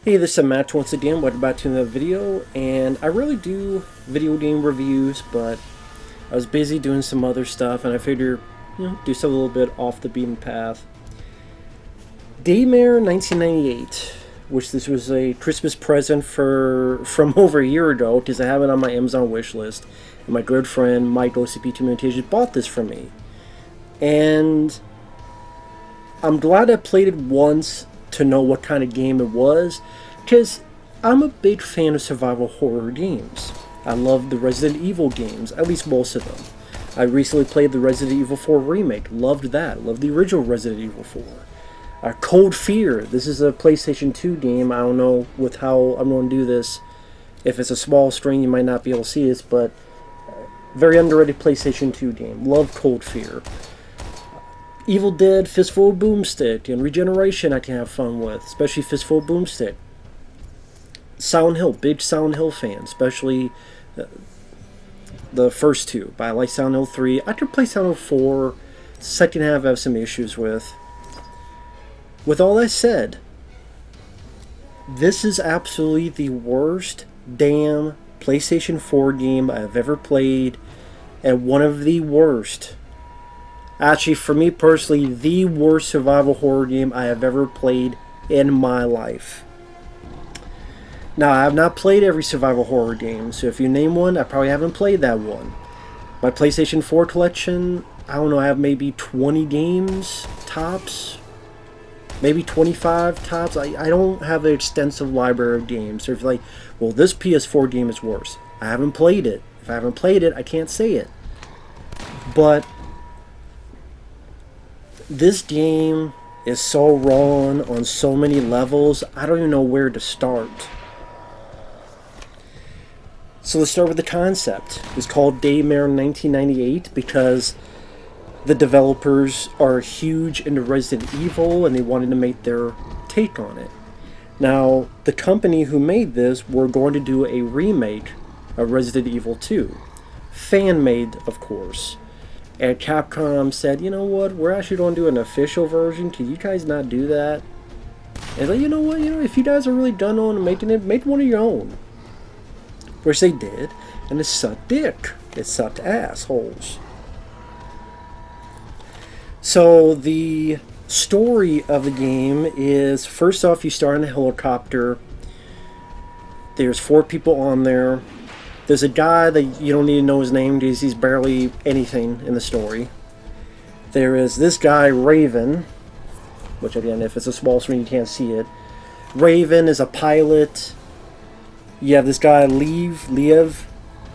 Hey, this is Matt once again. Welcome back to another video, and I really do video game reviews, but I was busy doing some other stuff, and I figured, do something a little bit off the beaten path. Daymare 1998, which this was a Christmas present from over a year ago, because I have it on my Amazon wish list, and my good friend Mike OCP2 Mutations bought this for me. And I'm glad I played it once to know what kind of game it was, because I'm a big fan of survival horror games. I love the Resident Evil games, at least most of them. I recently played the Resident Evil 4 remake, loved that, loved the original Resident Evil 4. Cold Fear, this is a PlayStation 2 game. I don't know with how I'm going to do this. If it's a small screen, you might not be able to see this, but very underrated PlayStation 2 game. Love Cold Fear. Evil Dead, Fistful of Boomstick, and Regeneration I can have fun with, especially Fistful of Boomstick. Silent Hill, big Silent Hill fan, especially the first two, but I like Silent Hill 3. I could play Silent Hill 4, second half I have some issues with. With all that said, this is absolutely the worst damn PlayStation 4 game I've ever played, and one of the worst. Actually, for me personally, the worst survival horror game I have ever played in my life. Now, I have not played every survival horror game, so if you name one, I probably haven't played that one. My PlayStation 4 collection, I don't know, I have maybe 20 games, tops. Maybe 25 tops. I don't have an extensive library of games. So if you're like, well, this PS4 game is worse. I haven't played it. If I haven't played it, I can't say it. But this game is so wrong on so many levels, I don't even know where to start. So let's start with the concept. It's called Daymare 1998 because the developers are huge into Resident Evil and they wanted to make their take on it. Now, the company who made this were going to do a remake of Resident Evil 2. Fan-made, of course. And Capcom said, you know what, we're actually going to do an official version. Can you guys not do that? And like, you know what, if you guys are really done on making it, make one of your own. Which they did, and it sucked dick. It sucked assholes. So the story of the game is, first off, you start in a helicopter. There's 4 people on there. There's a guy that you don't need to know his name because he's barely anything in the story. There is this guy, Raven, which again, if it's a small screen, you can't see it. Raven is a pilot. You have this guy, Liev,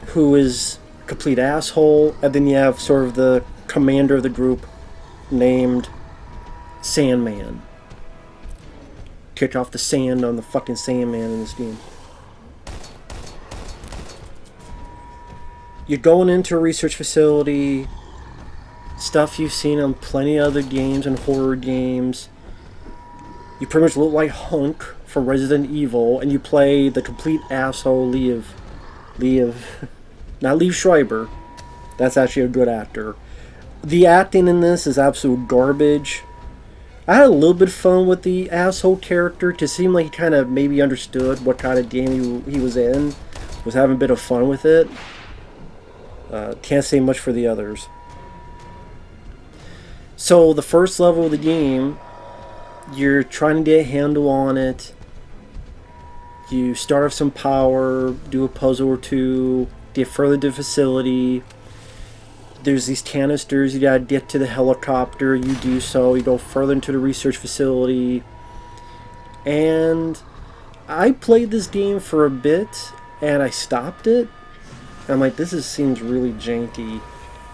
who is a complete asshole. And then you have sort of the commander of the group named Sandman. Kick off the sand on the fucking Sandman in this game. You're going into a research facility, stuff you've seen on plenty of other games and horror games. You pretty much look like Hunk from Resident Evil, and you play the complete asshole Liev. Not Liev Schreiber. That's actually a good actor. The acting in this is absolute garbage. I had a little bit of fun with the asshole character to seem like he kind of maybe understood what kind of game he was in. Was having a bit of fun with it. Can't say much for the others. So the first level of the game, you're trying to get a handle on it. You start off some power, do a puzzle or two, get further to the facility. There's these canisters, you gotta get to the helicopter, you do so, you go further into the research facility. And I played this game for a bit, and I stopped it. I'm like, seems really janky.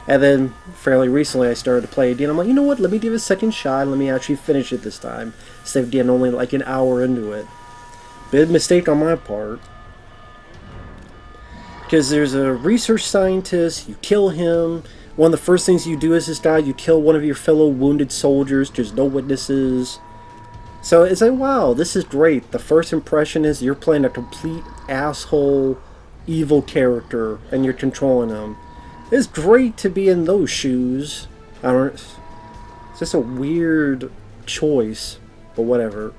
And then, fairly recently, I started to play it again. I'm like, you know what, let me give it a second shot, let me actually finish it this time. Instead of getting only like an hour into it. Big mistake on my part. Because there's a research scientist, you kill him. One of the first things you do as this guy, you kill one of your fellow wounded soldiers. There's no witnesses. So it's like, wow, this is great. The first impression is you're playing a complete asshole, evil character, and you're controlling him. It's great to be in those shoes. It's just a weird choice, but whatever.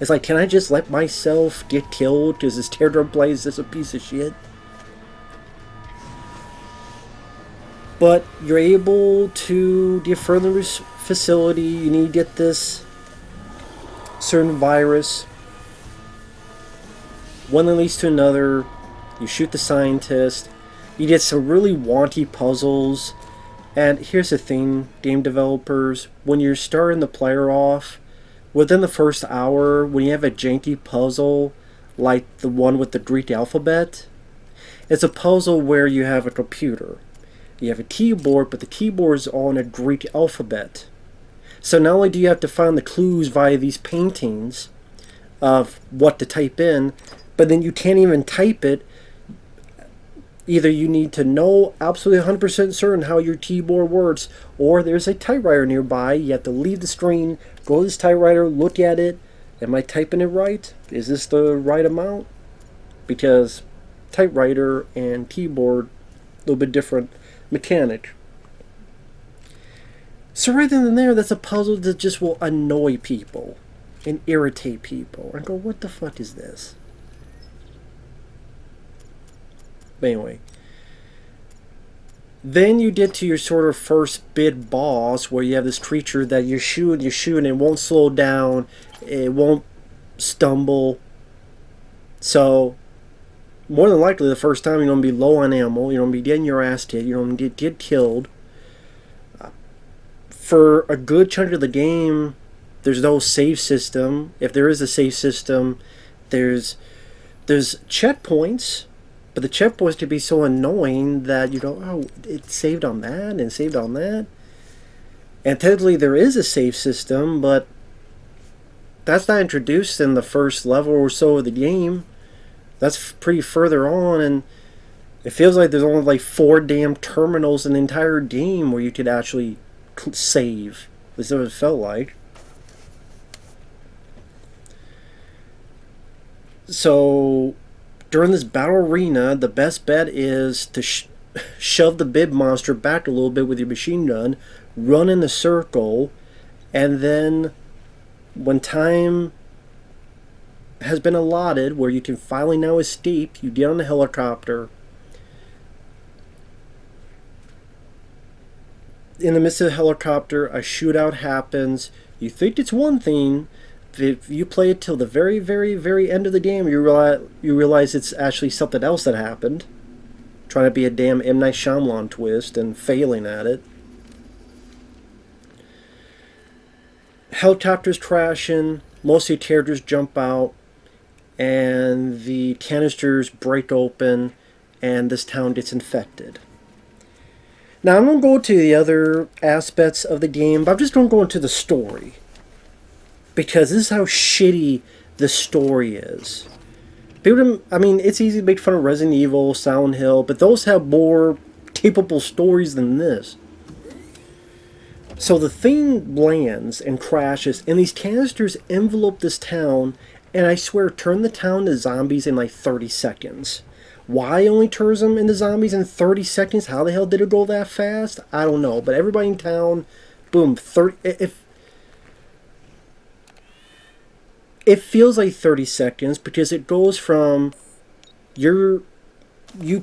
It's like, can I just let myself get killed because this teardrop blade is just a piece of shit? But you're able to get further this facility. You need to get this certain virus. One that leads to another. You shoot the scientist. You get some really wonky puzzles. And here's the thing, game developers. When you're starting the player off, within the first hour, when you have a janky puzzle, like the one with the Greek alphabet, it's a puzzle where you have a computer. You have a keyboard, but the keyboard is all in a Greek alphabet. So not only do you have to find the clues via these paintings of what to type in, but then you can't even type it. Either you need to know absolutely 100% certain how your keyboard works, or there's a typewriter nearby. You have to leave the screen, go to this typewriter, look at it. Am I typing it right? Is this the right amount? Because typewriter and keyboard, a little bit different mechanic. So right then and there, that's a puzzle that just will annoy people and irritate people. And go, what the fuck is this? But anyway. Then you get to your sort of first big boss where you have this creature that you're shooting, and it won't slow down. It won't stumble. So more than likely, the first time you're going to be low on ammo, you're going to be getting your ass kicked, you're going to get killed. For a good chunk of the game, there's no save system. If there is a save system, there's checkpoints, but the checkpoints can be so annoying that you go, oh, it saved on that and saved on that. And technically there is a save system, but that's not introduced in the first level or so of the game. That's pretty further on, and it feels like there's only like 4 damn terminals in the entire game where you could actually save. That's what it felt like. So during this battle arena, the best bet is to shove the big monster back a little bit with your machine gun, run in a circle, and then when time has been allotted where you can finally now escape, you get on the helicopter. In the midst of the helicopter, a shootout happens. You think it's one thing. If you play it till the very, very, very end of the game, you realize it's actually something else that happened. Trying to be a damn M. Night Shyamalan twist and failing at it. Helicopter's crashing. Most of the characters jump out. And the canisters break open. And this town gets infected. Now, I'm going to go to the other aspects of the game, but I'm just going to go into the story. Because this is how shitty the story is. People, I mean, it's easy to make fun of Resident Evil, Silent Hill, but those have more capable stories than this. So the thing lands and crashes, and these canisters envelope this town, and I swear, turn the town to zombies in like 30 seconds. Why only turns them into zombies in 30 seconds? How the hell did it go that fast? I don't know. But everybody in town, boom, 30... It feels like 30 seconds because it goes from you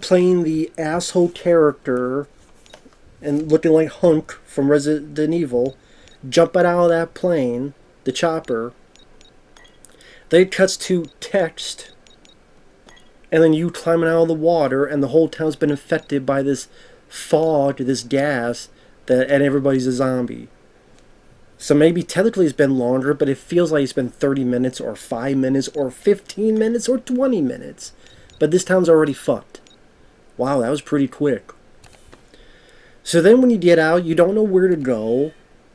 playing the asshole character and looking like Hunk from Resident Evil, jumping out of that plane, the chopper. Then it cuts to text, and then you climbing out of the water, and the whole town's been infected by this fog, this gas, and everybody's a zombie. So maybe technically it's been longer, but it feels like it's been 30 minutes, or 5 minutes, or 15 minutes, or 20 minutes. But this town's already fucked. Wow, that was pretty quick. So then when you get out, you don't know where to go.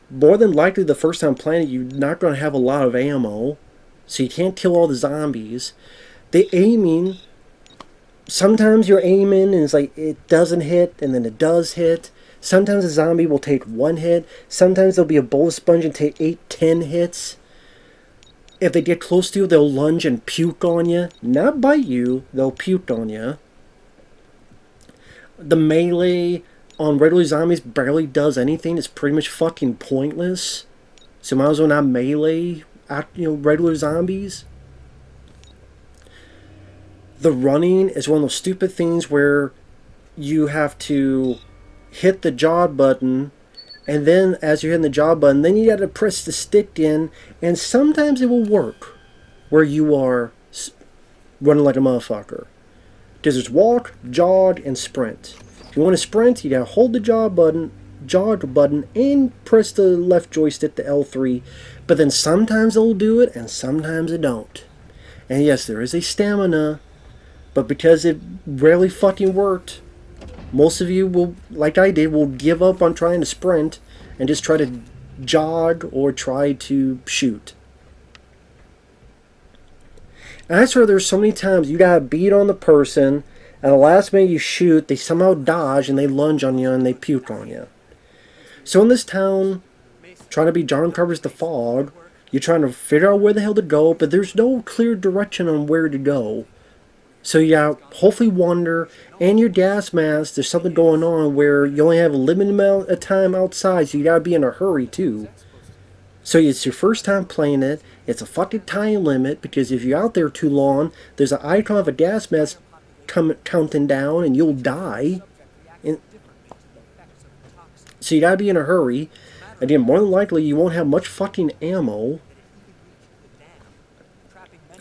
More than likely the first time playing it, you're not going to have a lot of ammo. So you can't kill all the zombies. The aiming, sometimes you're aiming and it's like it doesn't hit, and then it does hit. Sometimes a zombie will take 1 hit. Sometimes there'll be a bullet sponge and take 8, 10 hits. If they get close to you, they'll lunge and puke on you. Not bite you, they'll puke on you. The melee on regular zombies barely does anything. It's pretty much fucking pointless. So might as well not melee. regular zombies. The running is one of those stupid things where you have to hit the jog button, and then as you're hitting the jog button, then you got to press the stick in, and sometimes it will work where you are running like a motherfucker. Because there's walk, jog, and sprint. If you want to sprint, you got to hold the jog button, and press the left joystick to L3. But then sometimes it'll do it, and sometimes it don't. And yes, there is a stamina, but because it rarely fucking worked, most of you will, like I did, will give up on trying to sprint and just try to jog or try to shoot. And I swear there's so many times you gotta beat on the person, and the last minute you shoot, they somehow dodge and they lunge on you and they puke on you. So in this town, trying to be John Carver's The Fog, you're trying to figure out where the hell to go, but there's no clear direction on where to go. So you hopefully wander, and your gas mask, there's something going on where you only have a limited amount of time outside, so you gotta be in a hurry too. So it's your first time playing it, it's a fucking time limit, because if you're out there too long, there's an icon of a gas mask counting down, and you'll die. So you gotta be in a hurry. Again, more than likely you won't have much fucking ammo.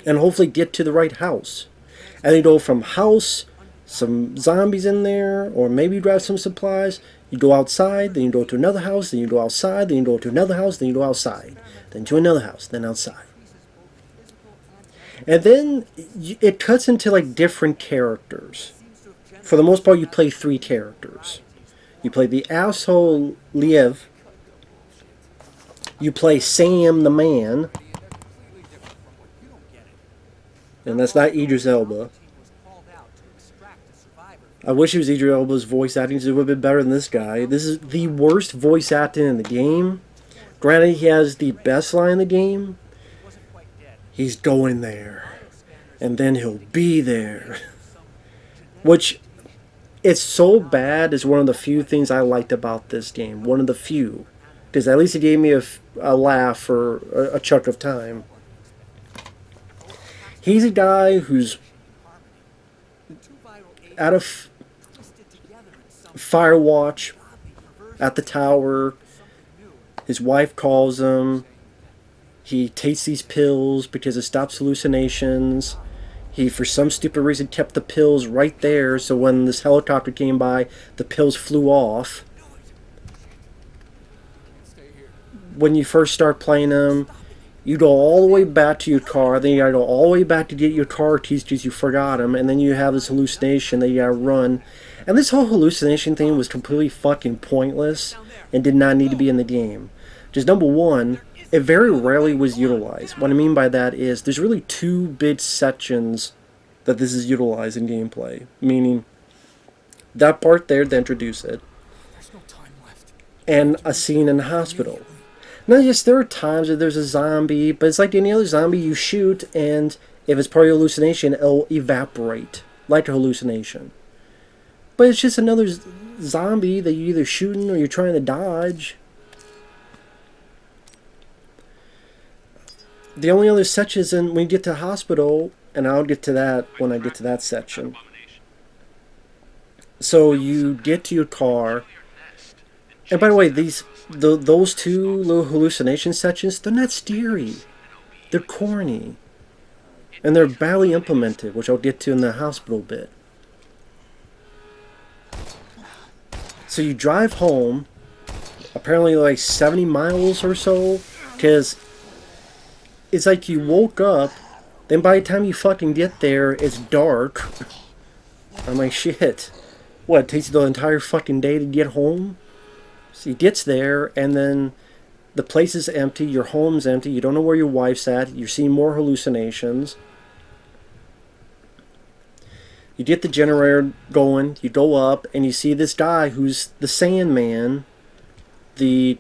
And hopefully get to the right house. And you go from house, some zombies in there, or maybe you grab some supplies, you go outside, then you go to another house, then you go outside, then you go to another house, then you go outside, then to another house, then outside. And then it cuts into like different characters. For the most part, you play 3 characters. You play the asshole Liev, you play Sam the Man, and that's not Idris Elba. I wish it was Idris Elba's voice acting, because it would have been better than this guy. This is the worst voice acting in the game. Granted, he has the best line in the game. He's going there, and then he'll be there. Which, it's so bad, is one of the few things I liked about this game. One of the few. Because at least it gave me a laugh for a chunk of time. He's a guy who's out of fire watch at the tower. His wife calls him. He takes these pills because it stops hallucinations. He, for some stupid reason, kept the pills right there, so when this helicopter came by, the pills flew off. When you first start playing him, you go all the way back to your car, then you gotta go all the way back to get your car keys because you forgot them, and then you have this hallucination that you gotta run. And this whole hallucination thing was completely fucking pointless and did not need to be in the game. Just number one, it very rarely was utilized. What I mean by that is there's really 2 big sections that this is utilized in gameplay. Meaning, that part there to introduce it, and a scene in the hospital. Now, yes, there are times that there's a zombie, but it's like any other zombie you shoot, and if it's part of your hallucination, it'll evaporate, like a hallucination. But it's just another zombie that you're either shooting or you're trying to dodge. The only other section is when you get to the hospital, and I'll get to that when I get to that section. So you get to your car, and by the way, those 2 little hallucination sections, they're not scary. They're corny. And they're badly implemented, which I'll get to in the hospital bit. So you drive home, apparently like 70 miles or so, because it's like you woke up, then by the time you fucking get there, it's dark. I'm like, shit. What, it takes you the entire fucking day to get home? So he gets there, and then the place is empty, your home's empty, you don't know where your wife's at, you're seeing more hallucinations. You get the generator going, you go up, and you see this guy who's the Sandman, the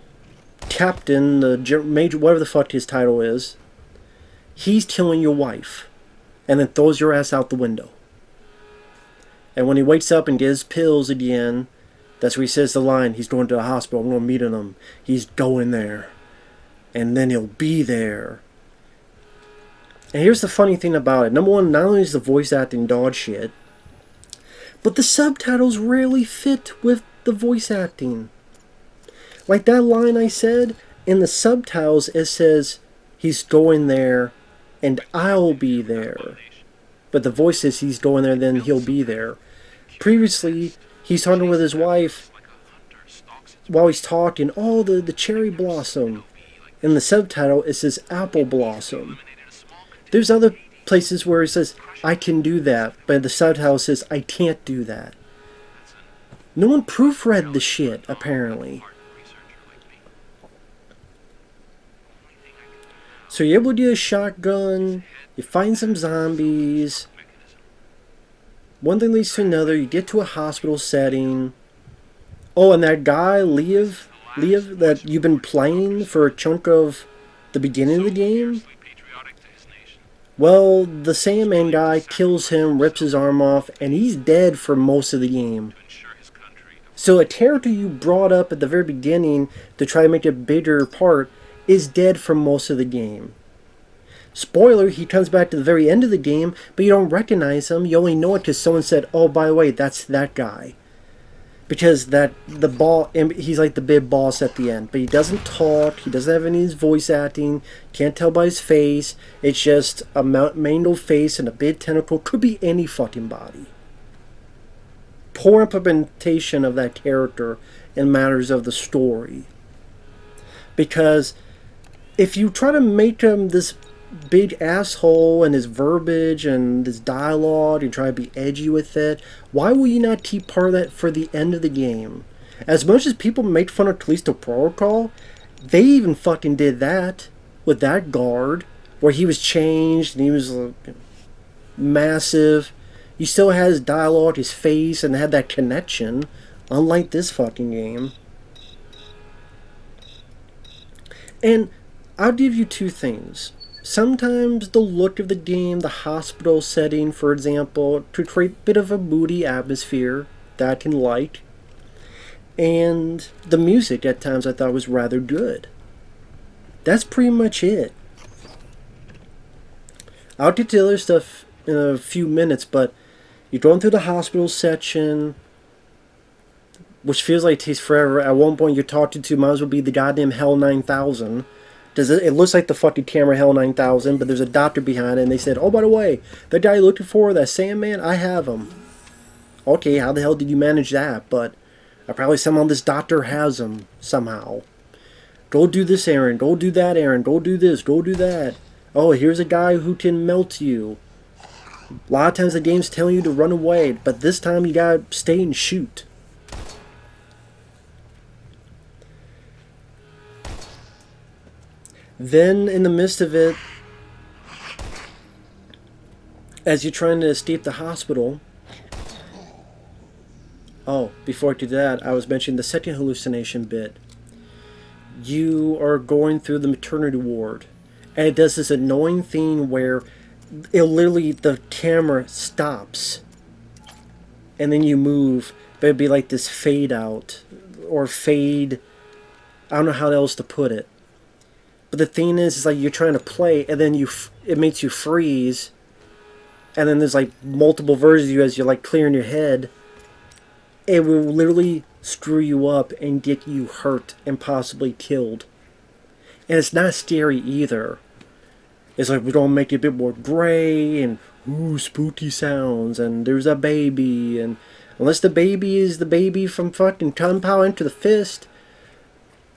captain, the major, whatever the fuck his title is. He's killing your wife, and then throws your ass out the window. And when he wakes up and gets pills again, that's where he says the line, he's going to the hospital, I'm going to meet him. He's going there. And then he'll be there. And here's the funny thing about it. Number one, not only is the voice acting dog shit, but the subtitles rarely fit with the voice acting. Like that line I said, in the subtitles it says, he's going there and I'll be there. But the voice says he's going there, then he'll be there. Previously, he's talking with his wife while he's talking, oh, the cherry blossom. In the subtitle, it says apple blossom. There's other places where it says, I can do that, but the subtitle says, I can't do that. No one proofread the shit, apparently. So you're able to do a shotgun, you find some zombies, one thing leads to another, you get to a hospital setting. Oh, and that guy, Liev, that you've been playing for a chunk of the beginning of the game? Well, the Sandman guy kills him, rips his arm off, and he's dead for most of the game. So a character you brought up at the very beginning to try to make a bigger part is dead for most of the game. Spoiler, he comes back to the very end of the game, but you don't recognize him. You only know it because someone said, oh, by the way, that's that guy. Because he's like the big boss at the end. But he doesn't talk, he doesn't have any voice acting, can't tell by his face. It's just a mangled face and a big tentacle. Could be any fucking body. Poor implementation of that character in matters of the story. Because if you try to make him this big asshole and his verbiage and his dialogue and try to be edgy with it, why will you not keep part of that for the end of the game? As much as people make fun of Callisto Protocol, they even fucking did that with that guard where he was changed and he was massive. You still had his dialogue, his face, and had that connection, unlike this fucking game. And I'll give you two things. Sometimes the look of the game, the hospital setting, for example, to create a bit of a moody atmosphere that I can like. And the music at times I thought was rather good. That's pretty much it. I'll get to the other stuff in a few minutes, but you're going through the hospital section, which feels like it takes forever. At one point you're talking to, might as well be the goddamn Hell 9000. It looks like the fucking camera Hell 9000, but there's a doctor behind it, and they said, oh, by the way, that guy you're looking for, that Sandman, I have him. Okay, how the hell did you manage that? But apparently somehow this doctor has him, somehow. Go do this errand, go do that errand, go do this, go do that. Oh, here's a guy who can melt you. A lot of times the game's telling you to run away, but this time you gotta stay and shoot. Then, in the midst of it, as you're trying to escape the hospital... Oh, before I do that, I was mentioning the second hallucination bit. You are going through the maternity ward, and it does this annoying thing where it literally, the camera stops, and then you move, but it'd be like this fade out, or fade... I don't know how else to put it. But the thing is like you're trying to play, and then it makes you freeze, and then there's like multiple versions of you as you're like clearing your head. It will literally screw you up and get you hurt and possibly killed. And it's not scary either. It's like we're gonna make it a bit more gray and ooh, spooky sounds, and there's a baby, and unless the baby is the baby from fucking Gunpowder Enter the Fist,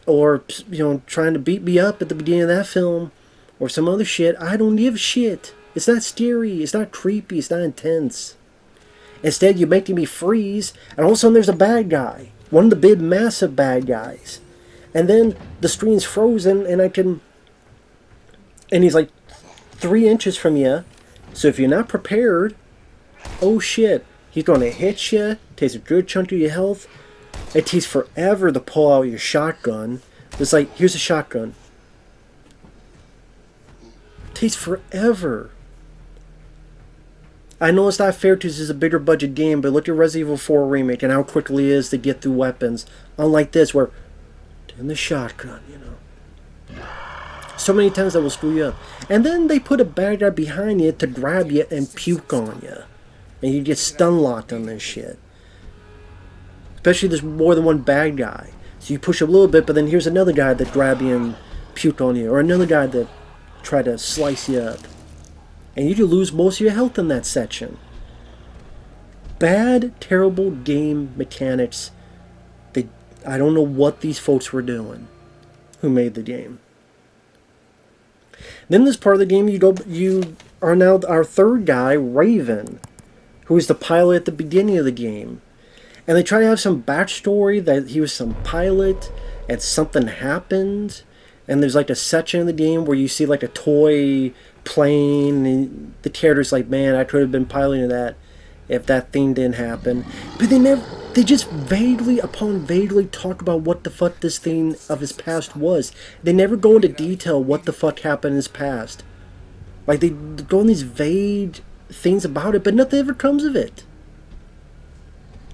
or, trying to beat me up at the beginning of that film, or some other shit, I don't give a shit. It's not scary, it's not creepy, it's not intense. Instead, you're making me freeze, and all of a sudden there's a bad guy. One of the big, massive bad guys. And then the screen's frozen, and and he's like 3 inches from you. So if you're not prepared, oh shit, he's going to hit you, takes a good chunk of your health. It takes forever to pull out your shotgun. It's like, here's a shotgun. It takes forever. I know it's not fair because it's a bigger budget game, but look at Resident Evil 4 Remake and how quickly it is to get through weapons. Unlike this, where, in the shotgun, So many times that will screw you up. And then they put a bad guy behind you to grab you and puke on you. And you get stun locked on this shit. Especially there's more than one bad guy. So you push a little bit, but then here's another guy that grab you and puke on you. Or another guy that try to slice you up. And you do lose most of your health in that section. Bad, terrible game mechanics. I don't know what these folks were doing who made the game. Then this part of the game, you are now our third guy, Raven, who is the pilot at the beginning of the game. And they try to have some backstory that he was some pilot and something happened. And there's like a section in the game where you see like a toy plane and the character's like, man, I could have been piloting that if that thing didn't happen. But they just vaguely talk about what the fuck this thing of his past was. They never go into detail what the fuck happened in his past. Like they go on these vague things about it, but nothing ever comes of it.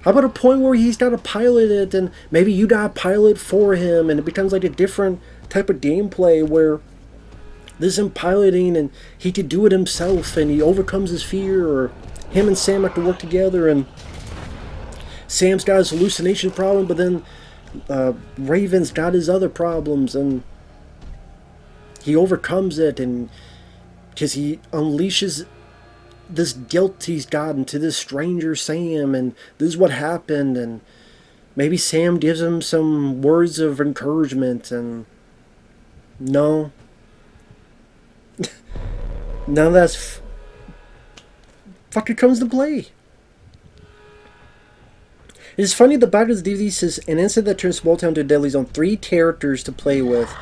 How about a point where he's got to pilot it and maybe you got to pilot for him and it becomes like a different type of gameplay where this is him piloting and he could do it himself and he overcomes his fear, or him and Sam have to work together and Sam's got his hallucination problem, but then Raven's got his other problems and he overcomes it, and because he unleashes this guilt he's got into this stranger Sam, and this is what happened, and maybe Sam gives him some words of encouragement, and no. None of that's fucking comes to play. It's funny, the back of the DVD says, an incident that turns small town to a deadly zone. 3 characters to play with.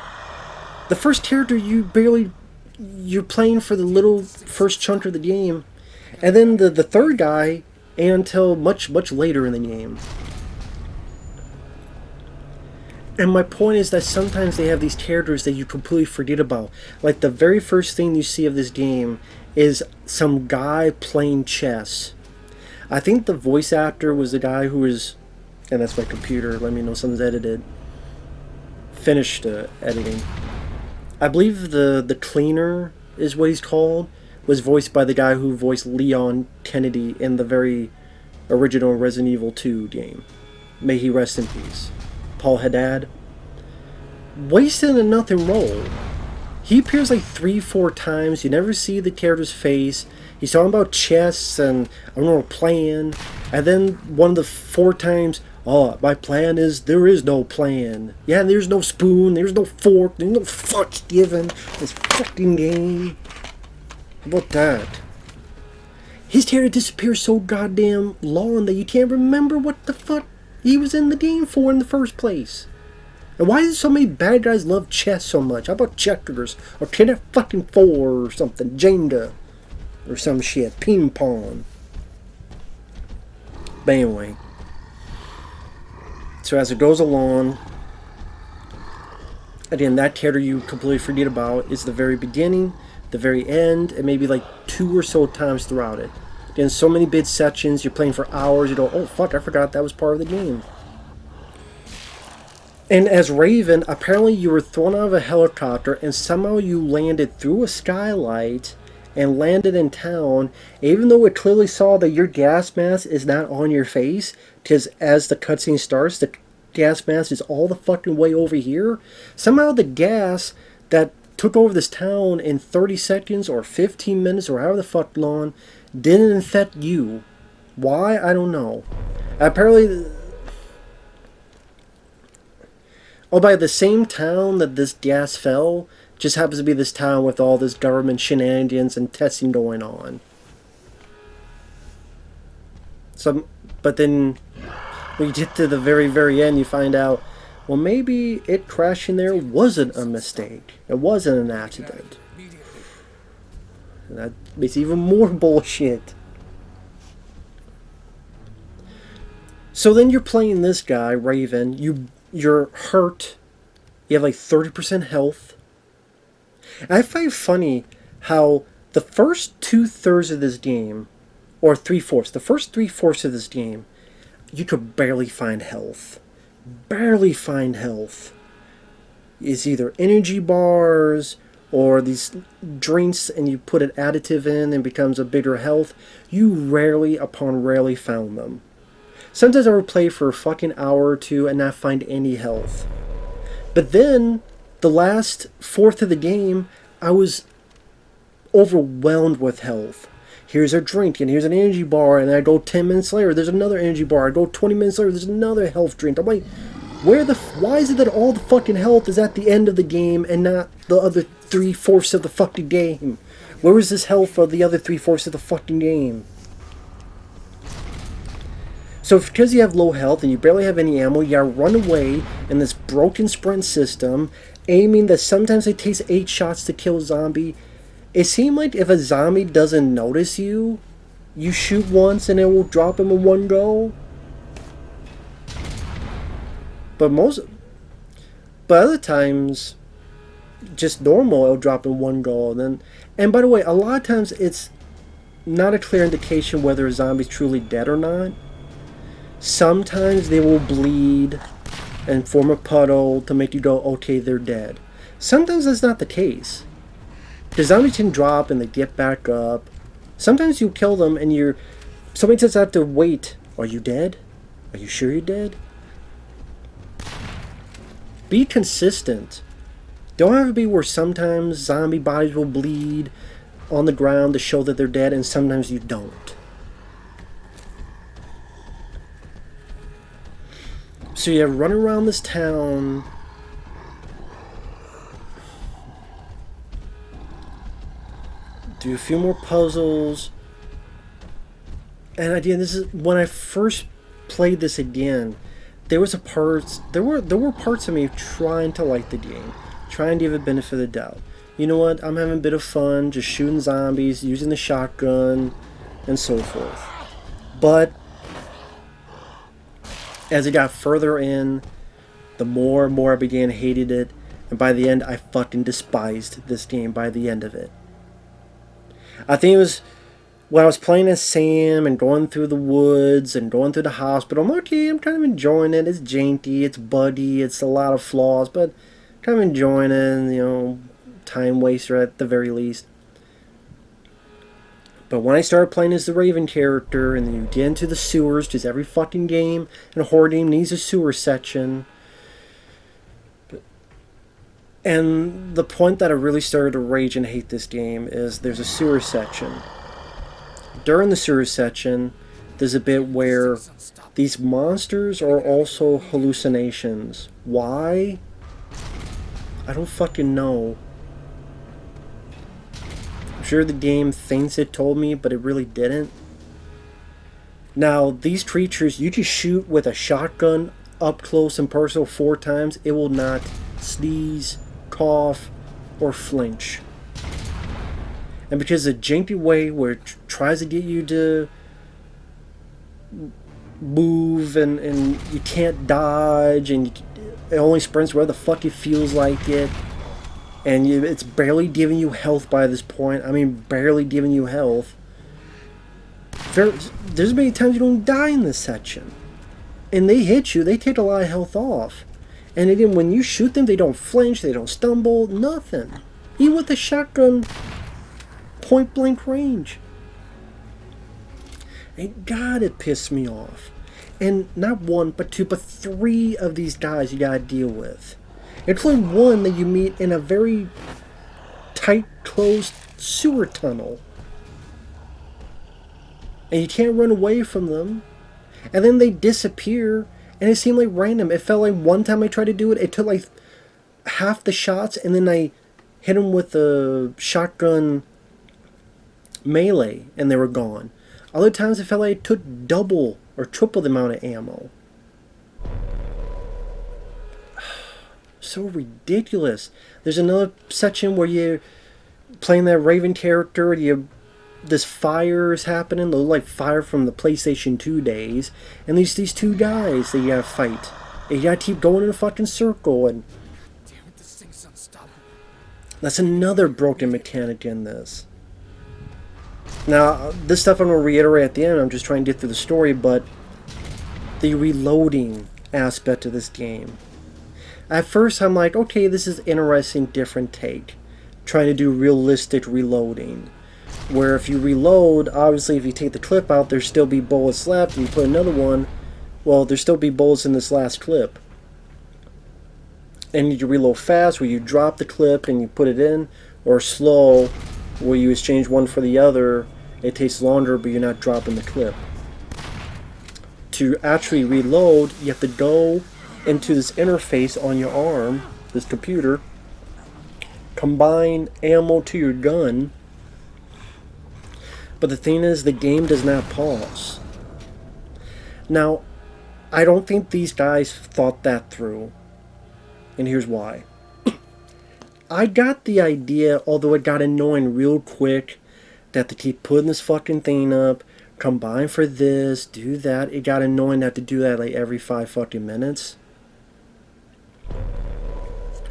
The first character you're playing for the little first chunk of the game. And then the third guy until much, much later in the game. And my point is that sometimes they have these characters that you completely forget about. Like the very first thing you see of this game is some guy playing chess. I think the voice actor was the guy who was, and that's my computer, let me know something's edited, finished editing. I believe the cleaner is what he's called, was voiced by the guy who voiced Leon Kennedy in the very original Resident Evil 2 game. May he rest in peace. Paul Haddad. Wasted a nothing role. He appears like 3-4 times. You never see the character's face. He's talking about chess and I don't know, plan. And then one of the 4 times, oh, my plan is there is no plan. Yeah, there's no spoon, there's no fork, there's no fucks given. This fucking game. How about that? His character disappears so goddamn long that you can't remember what the fuck he was in the game for in the first place. And why do so many bad guys love chess so much? How about checkers? Or Tenet fucking 4 or something? Jenga. Or some shit. Ping pong. But anyway. So as it goes along, again, that character you completely forget about is the very beginning, the very end, and maybe like 2 or so times throughout it. In so many big sections, you're playing for hours, you go, oh fuck, I forgot that was part of the game. And as Raven, apparently you were thrown out of a helicopter and somehow you landed through a skylight and landed in town, even though it clearly saw that your gas mask is not on your face, because as the cutscene starts, the gas mask is all the fucking way over here. Somehow the gas that took over this town in 30 seconds or 15 minutes or however the fuck long didn't infect you. Why? I don't know. Apparently, oh, by the same town that this gas fell, just happens to be this town with all this government shenanigans and testing going on. So, but then when you get to the very, very end, you find out, well, maybe it crashing there wasn't a mistake. It wasn't an accident. And that makes even more bullshit. So then you're playing this guy, Raven. You're hurt. You have like 30% health. And I find funny how the first 2/3 of this game, or 3/4, the first 3/4 of this game, you could barely find health. Barely find health. It's either energy bars or these drinks and you put an additive in and becomes a bigger health, you rarely upon rarely found them. Sometimes I would play for a fucking hour or two and not find any health. But then, the last fourth of the game, I was overwhelmed with health. Here's a drink, and here's an energy bar, and I go 10 minutes later, there's another energy bar. I go 20 minutes later, there's another health drink. I'm like, why is it that all the fucking health is at the end of the game and not the other 3/4 of the fucking game? Where is this health for the other 3/4 of the fucking game? So because you have low health and you barely have any ammo, you gotta run away in this broken sprint system, aiming that sometimes it takes 8 shots to kill a zombie. It seemed like if a zombie doesn't notice you, you shoot once and it will drop him in one go. But other times, just normal, it'll drop in one go. And by the way, a lot of times it's not a clear indication whether a zombie's truly dead or not. Sometimes they will bleed and form a puddle to make you go, okay, they're dead. Sometimes that's not the case. The zombies can drop and they get back up. Sometimes you kill them and somebody just have to wait. Are you dead? Are you sure you're dead? Be consistent. Don't have to be where sometimes zombie bodies will bleed on the ground to show that they're dead and sometimes you don't. So you run around this town. Do a few more puzzles. And again, this is when I first played this again. There were parts of me trying to like the game, trying to give it benefit of the doubt. You know what? I'm having a bit of fun, just shooting zombies, using the shotgun, and so forth. But as it got further in, the more and more I began hating it, and by the end, I fucking despised this game by the end of it. I think it was when I was playing as Sam and going through the woods and going through the hospital. I'm okay, I'm kind of enjoying it. It's janky, it's buggy, it's a lot of flaws, but kind of enjoying it, time waster at the very least. But when I started playing as the Raven character, and then you get into the sewers, because every fucking game and a horror game needs a sewer section. And the point that I really started to rage and hate this game is there's a sewer section. During the sewer section, there's a bit where these monsters are also hallucinations. Why? I don't fucking know. I'm sure the game thinks it told me, but it really didn't. Now, these creatures, you just shoot with a shotgun up close and personal 4 times. It will not sneeze, cough, or flinch. And because the janky way where it tries to get you to move and you can't dodge and it only sprints where the fuck it feels like it, and it's barely giving you health by this point. I mean, barely giving you health. There's many times you don't die in this section. And they hit you, they take a lot of health off. And again, when you shoot them, they don't flinch, they don't stumble, nothing. Even with the shotgun, point blank range. And God, it pissed me off. And not 1, but 2, but 3 of these guys you gotta deal with. Including one that you meet in a very tight, closed sewer tunnel. And you can't run away from them. And then they disappear, and it seemed like random. It felt like one time I tried to do it, it took like half the shots, and then I hit them with a shotgun melee, and they were gone. Other times it felt like it took double or triple the amount of ammo. So ridiculous. There's another section where you're playing that Raven character, this fire is happening, like fire from the PlayStation 2 days, and these 2 guys that you gotta fight. And you gotta keep going in a fucking circle, and damn it, this thing's unstoppable. That's another broken mechanic in this. Now, this stuff I'm going to reiterate at the end. I'm just trying to get through the story, but the reloading aspect of this game. At first, I'm like, okay, this is interesting, different take. trying to do realistic reloading. Where if you reload, obviously if you take the clip out, there'll still be bullets left, and you put another one, well, there'll still be bullets in this last clip. And you reload fast, where you drop the clip and you put it in, or slow, where you exchange one for the other. It takes longer, but you're not dropping the clip. To actually reload, you have to go into this interface on your arm, this computer, combine ammo to your gun. But the thing is, the game does not pause. Now, I don't think these guys thought that through. And here's why. I got the idea, although it got annoying real quick, that to keep putting this fucking thing up, combine for this, do that. It got annoying that to do that like every 5 fucking minutes.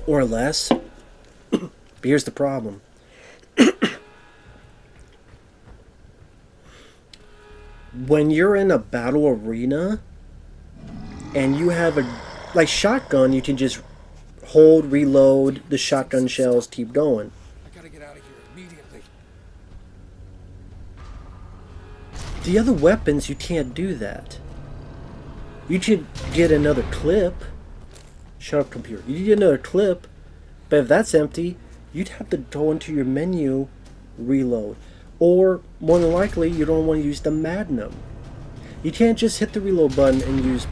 Or less. But here's the problem. When you're in a battle arena and you have a like shotgun, you can just hold, reload the shotgun shells, keep going. I gotta get out of here immediately. The other weapons, you can't do that. You could get another clip. Shut up, computer. You get another clip, but if that's empty, you'd have to go into your menu, reload. Or, more than likely, you don't want to use the Magnum. You can't just hit the reload button and use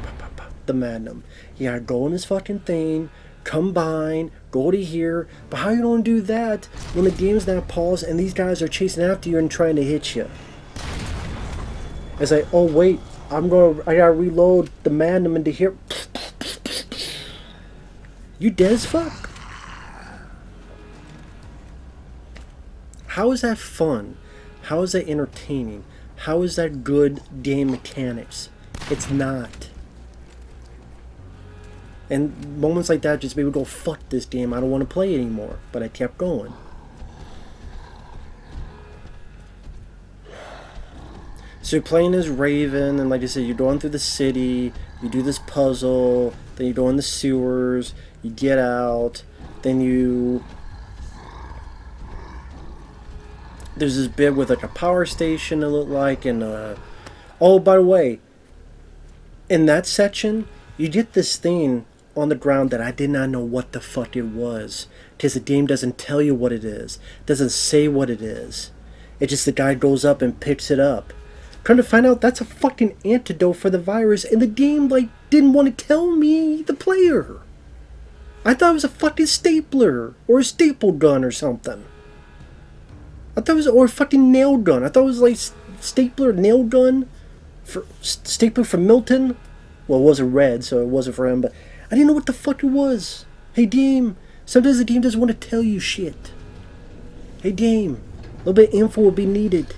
the Magnum. You gotta go in this fucking thing, combine, go to here. But how you don't do that when the game's not paused and these guys are chasing after you and trying to hit you? It's like, oh wait, I gotta reload the Magnum into here. You dead as fuck. How is that fun? How is that entertaining? How is that good game mechanics? It's not. And moments like that just made me go, fuck this game, I don't want to play it anymore. But I kept going. So you're playing as Raven, and like I said, you're going through the city, you do this puzzle, then you go in the sewers, you get out, then you... There's this bit with like a power station, it looked like, and oh, by the way, in that section, you get this thing on the ground that I did not know what the fuck it was, because the game doesn't tell you what it is, doesn't say what it is. It's just the guy goes up and picks it up. Come to find out, that's a fucking antidote for the virus, and the game, like, didn't want to tell me, the player. I thought it was a fucking stapler, or a staple gun or something. I thought it was, or a fucking nail gun. I thought it was like stapler, nail gun, for stapler for Milton. Well, it wasn't red, so it wasn't for him, but I didn't know what the fuck it was. Hey, Dame, sometimes the game doesn't want to tell you shit. Hey, Dame, a little bit of info will be needed.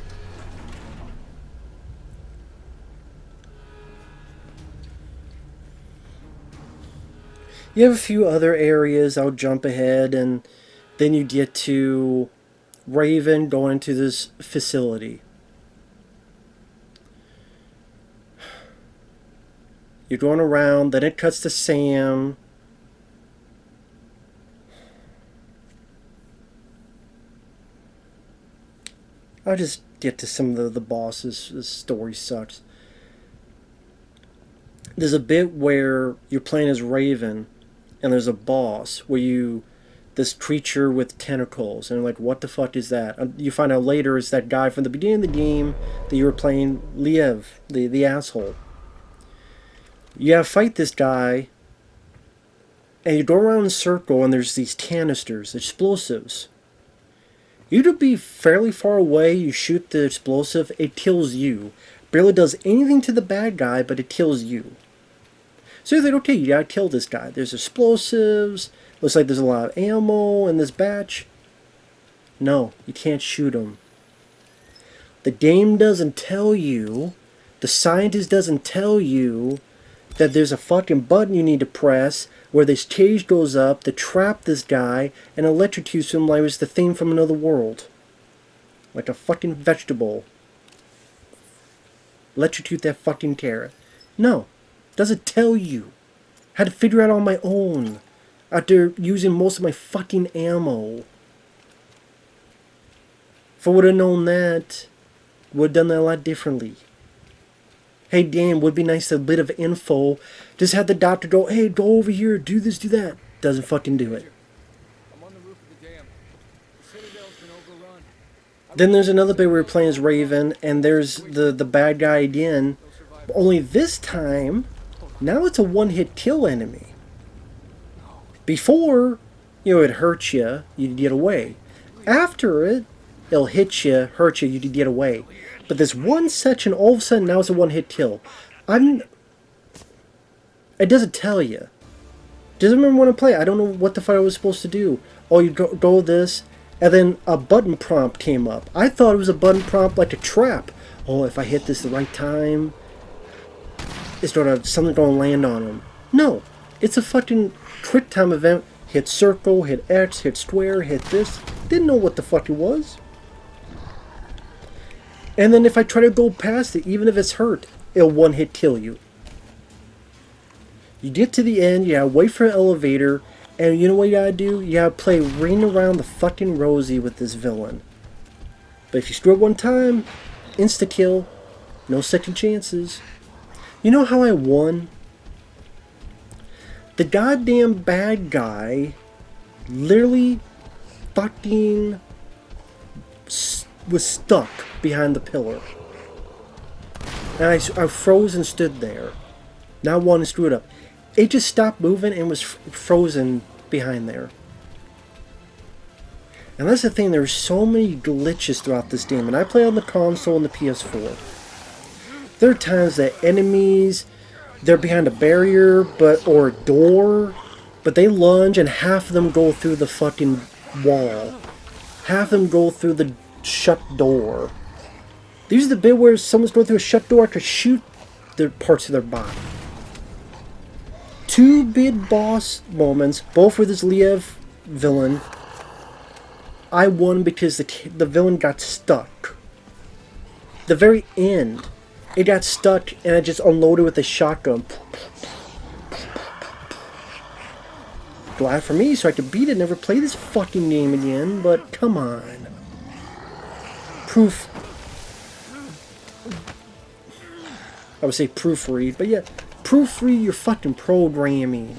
You have a few other areas. I'll jump ahead, and then you get to Raven going into this facility. You're going around, then it cuts to Sam. I'll just get to some of the bosses. This story sucks. There's a bit where you're playing as Raven, and there's a boss where this creature with tentacles, and like, what the fuck is that? You find out later it's that guy from the beginning of the game that you were playing, Liev, the asshole. You gotta fight this guy, and you go around in a circle, and there's these canisters, explosives. You could be fairly far away, you shoot the explosive, it kills you. Barely does anything to the bad guy, but it kills you. So you're like, okay, you gotta kill this guy. There's explosives. Looks like there's a lot of ammo in this batch. No, you can't shoot him. The game doesn't tell you, the scientist doesn't tell you that there's a fucking button you need to press where this cage goes up to trap this guy and electrocutes him like it's the thing from another world. Like a fucking vegetable. Electrocute that fucking carrot. No. Doesn't tell you. Had to figure out on my own after using most of my fucking ammo. If I would have known that, would have done that a lot differently. Hey, damn, would be nice, a bit of info. Just have the doctor go, hey, go over here, do this, do that. Doesn't fucking do it. I'm on the roof of the dam. The citadel's been overrun. Then there's another bit where we're playing as Raven, and there's the bad guy again. Only this time, now it's a one-hit kill enemy. Before, you know, it hurts you, you'd get away. After it, it'll hit you, hurt you, you'd get away. But this one section, all of a sudden, now it's a one-hit kill. It doesn't tell you. Doesn't remember when I play. I don't know what the fuck I was supposed to do. Oh, you go this, and then a button prompt came up. I thought it was a button prompt like a trap. Oh, if I hit this the right time, it's something gonna land on him. No, it's a fucking quick time event. Hit circle, hit X, hit square, hit this. Didn't know what the fuck it was. And then if I try to go past it, even if it's hurt, it'll one-hit kill you. You get to the end, you gotta wait for an elevator, and you know what you gotta do? You gotta play Ring Around the fucking Rosie with this villain. But if you screw up one time, insta-kill, no second chances. You know how I won? The goddamn bad guy literally fucking was stuck behind the pillar. And I froze and stood there. Not wanting to screw it up. It just stopped moving and was frozen behind there. And that's the thing, there's so many glitches throughout this game. And I play on the console and the PS4. There are times that enemies, they're behind a barrier or a door, but they lunge and half of them go through the fucking wall. Half of them go through the shut door. These are the bit where someone's going through a shut door to shoot the parts of their body. Two big boss moments, both with this Liev villain. I won because the villain got stuck. The very end, it got stuck and I just unloaded with a shotgun. Glad for me, so I could beat it, never play this fucking game again, but come on. I would say proofread, but yeah, proofread your fucking programming.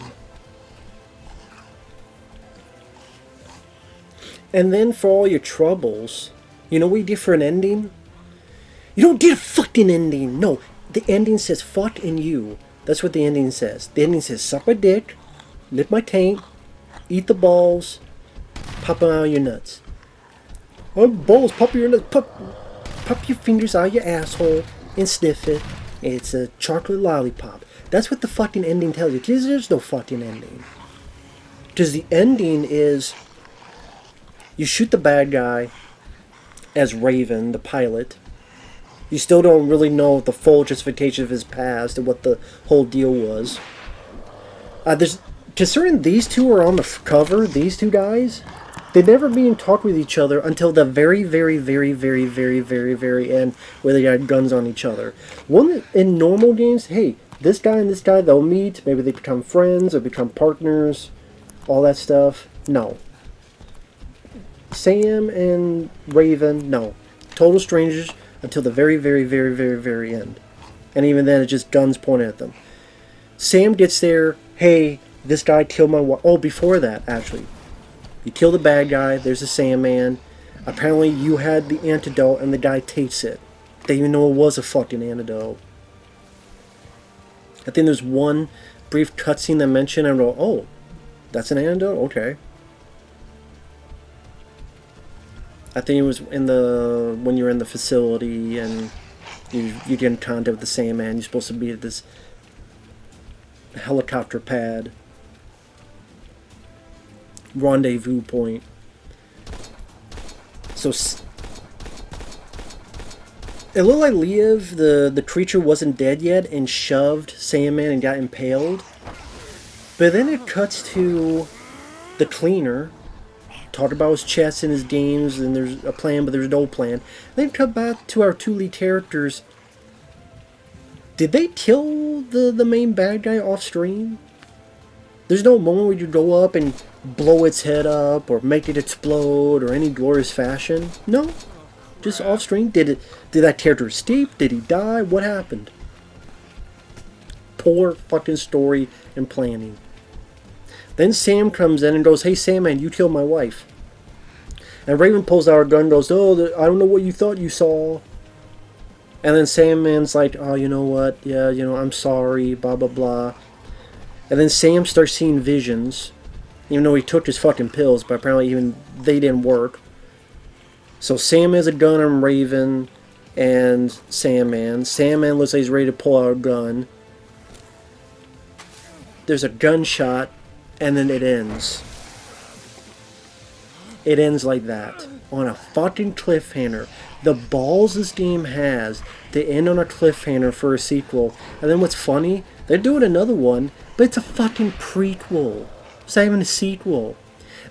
And then for all your troubles, you know what you get for an ending? You don't get a fucking ending. No, the ending says fuck and you. That's what the ending says. The ending says suck my dick, lick my taint, eat the balls, pop them out of your nuts. Oh, balls, pop your nuts, pop your fingers out of your asshole and sniff it. It's a chocolate lollipop. That's what the fucking ending tells you. Because there's no fucking ending. Because the ending is you shoot the bad guy as Raven, the pilot. You still don't really know the full justification of his past and what the whole deal was. Considering these two are on the cover, these two guys, they never been in talk with each other until the very, very, very, very, very, very, very end, where they got guns on each other. One in normal games, hey, this guy and this guy, they'll meet, maybe they become friends or become partners, all that stuff. No. Sam and Raven, no. Total strangers until the very, very, very, very, very end. And even then, it's just guns pointed at them. Sam gets there, hey, this guy killed my wife. Oh, before that, actually. You kill the bad guy, there's a Sandman. Apparently you had the antidote and the guy takes it. They didn't even know it was a fucking antidote. I think there's one brief cutscene that mentioned, and I go, oh, that's an antidote? Okay. I think it was when you were in the facility and you get in contact with the Sandman. You're supposed to be at this helicopter pad. Rendezvous point. So it looked like Liev, the creature, wasn't dead yet and shoved Sandman and got impaled. But then it cuts to the cleaner, talked about his chess and his games, and there's a plan, but there's no plan. Then cut back to our two lead characters. Did they kill the main bad guy off screen? There's no moment where you go up and blow its head up or make it explode or any glorious fashion. No. Just off screen? Did that character escape? Did he die? What happened? Poor fucking story and planning. Then Sam comes in and goes, "Hey Sam, man, you killed my wife." And Raven pulls out her gun and goes, "Oh, I don't know what you thought you saw." And then Sandman's like, "Oh, you know what? Yeah, I'm sorry, blah, blah, blah." And then Sam starts seeing visions. Even though he took his fucking pills, but apparently even they didn't work. So Sam has a gun on Raven and Sandman. Sandman looks like he's ready to pull out a gun. There's a gunshot, and then it ends. It ends like that. On a fucking cliffhanger. The balls this game has to end on a cliffhanger for a sequel. And then what's funny, they're doing another one, but it's a fucking prequel. It's not even a sequel.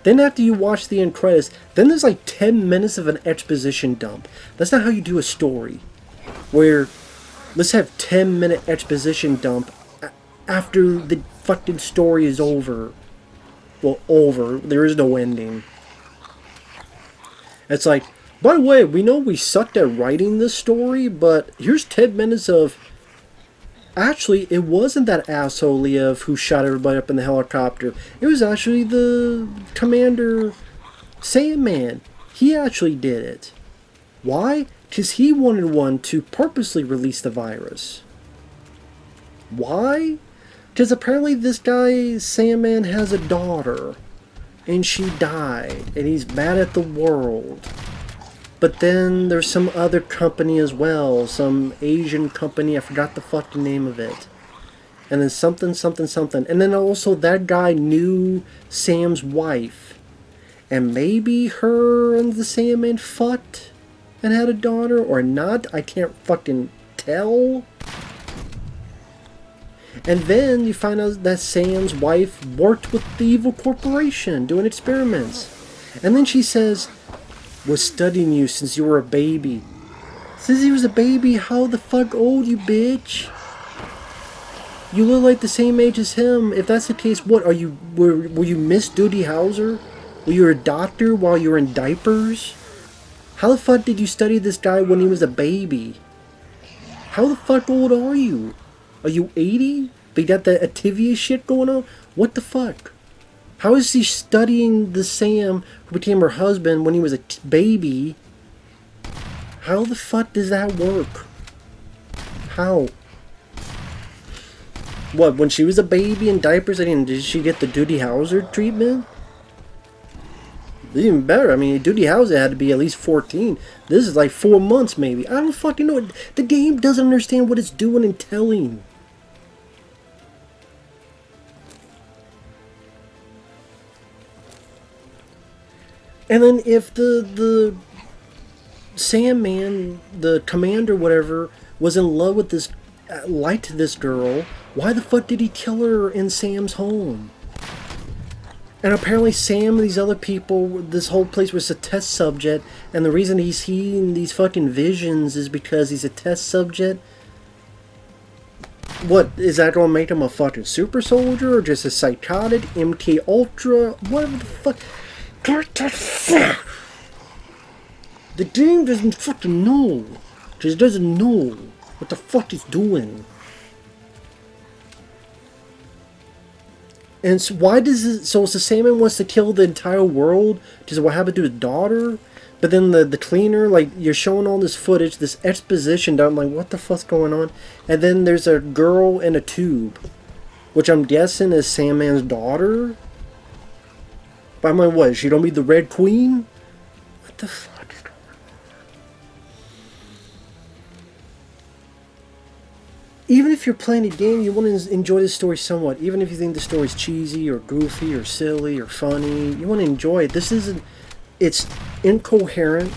Then after you watch the end credits, then there's like 10 minutes of an exposition dump. That's not how you do a story. Where, let's have 10-minute exposition dump after the fucking story is over. Well, over. There is no ending. It's like, by the way, we know we sucked at writing this story, but here's 10 minutes of... Actually, it wasn't that asshole Liev who shot everybody up in the helicopter. It was actually the Commander Sandman. He actually did it. Why? Because he wanted one to purposely release the virus. Why? Because apparently this guy, Sandman, has a daughter. And she died. And he's mad at the world. But then there's some other company as well. Some Asian company. I forgot the fucking name of it. And then something, something, something. And then also that guy knew Sam's wife. And maybe her and the Sandman fucked and had a daughter or not. I can't fucking tell. And then you find out that Sam's wife worked with the evil corporation doing experiments. And then she says, "Was studying you since you were a baby." Since he was a baby, how the fuck old, you bitch? You look like the same age as him. If that's the case, what are you? Were you Miss Duty Hauser? Were you a doctor while you were in diapers? How the fuck did you study this guy when he was a baby? How the fuck old are you? Are you 80? They got that Activia shit going on? What the fuck? How is she studying the Sam who became her husband when he was a baby? How the fuck does that work? How? What, when she was a baby in diapers, did she get the Duty Hauser treatment? Even better, I mean, Duty Hauser had to be at least 14. This is like 4 months maybe. I don't fucking know. The game doesn't understand what it's doing and telling. And then if the Sandman, the commander, whatever, was in love with this, liked this girl, why the fuck did he kill her in Sam's home? And apparently Sam and these other people, this whole place was a test subject, and the reason he's seeing these fucking visions is because he's a test subject. What, is that going to make him a fucking super soldier, or just a psychotic, MK Ultra, whatever the fuck? The game doesn't fucking know. Just doesn't know what the fuck it's doing. And so why does it... So it's the Sandman wants to kill the entire world? Because what happened to his daughter? But then the cleaner, like, you're showing all this footage, this exposition down, I'm like, what the fuck's going on? And then there's a girl in a tube, which I'm guessing is Sandman's daughter? But I'm like, what, is she gonna be the Red Queen? What the fuck is going on? Even if you're playing a game, you want to enjoy the story somewhat. Even if you think the story's cheesy or goofy or silly or funny, you want to enjoy it. This isn't... It's incoherent.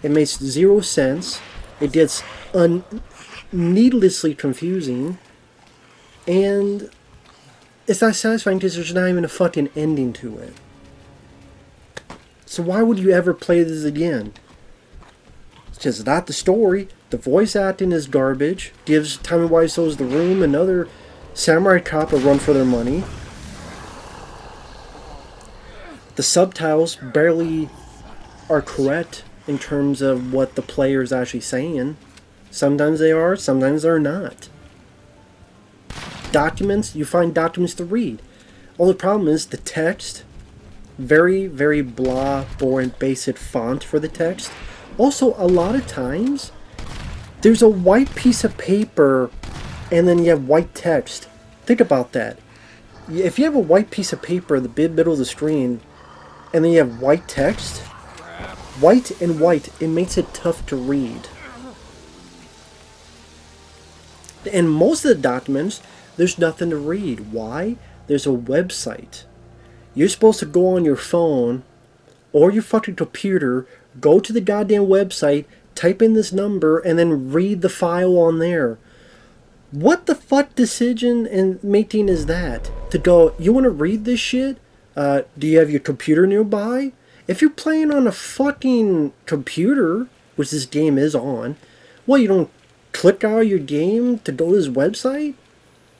It makes zero sense. It gets needlessly confusing. And it's not satisfying because there's not even a fucking ending to it. So why would you ever play this again? It's just not the story. The voice acting is garbage. Gives Tommy Wiseau's The Room and other Samurai Cop a run for their money. The subtitles barely are correct. in terms of what the player is actually saying. Sometimes they are, sometimes they're not. Documents, you find documents to read. Only problem is the text, very, very blah, boring, basic font for the text. Also, a lot of times, there's a white piece of paper and then you have white text. Think about that. If you have a white piece of paper in the middle of the screen and then you have white text, white and white, it makes it tough to read. In most of the documents, there's nothing to read. Why? There's a website. You're supposed to go on your phone or your fucking computer, go to the goddamn website, type in this number, and then read the file on there. What the fuck decision and making is that? To go, you want to read this shit? Do you have your computer nearby? If you're playing on a fucking computer, which this game is on, well, you don't click out of your game to go to this website?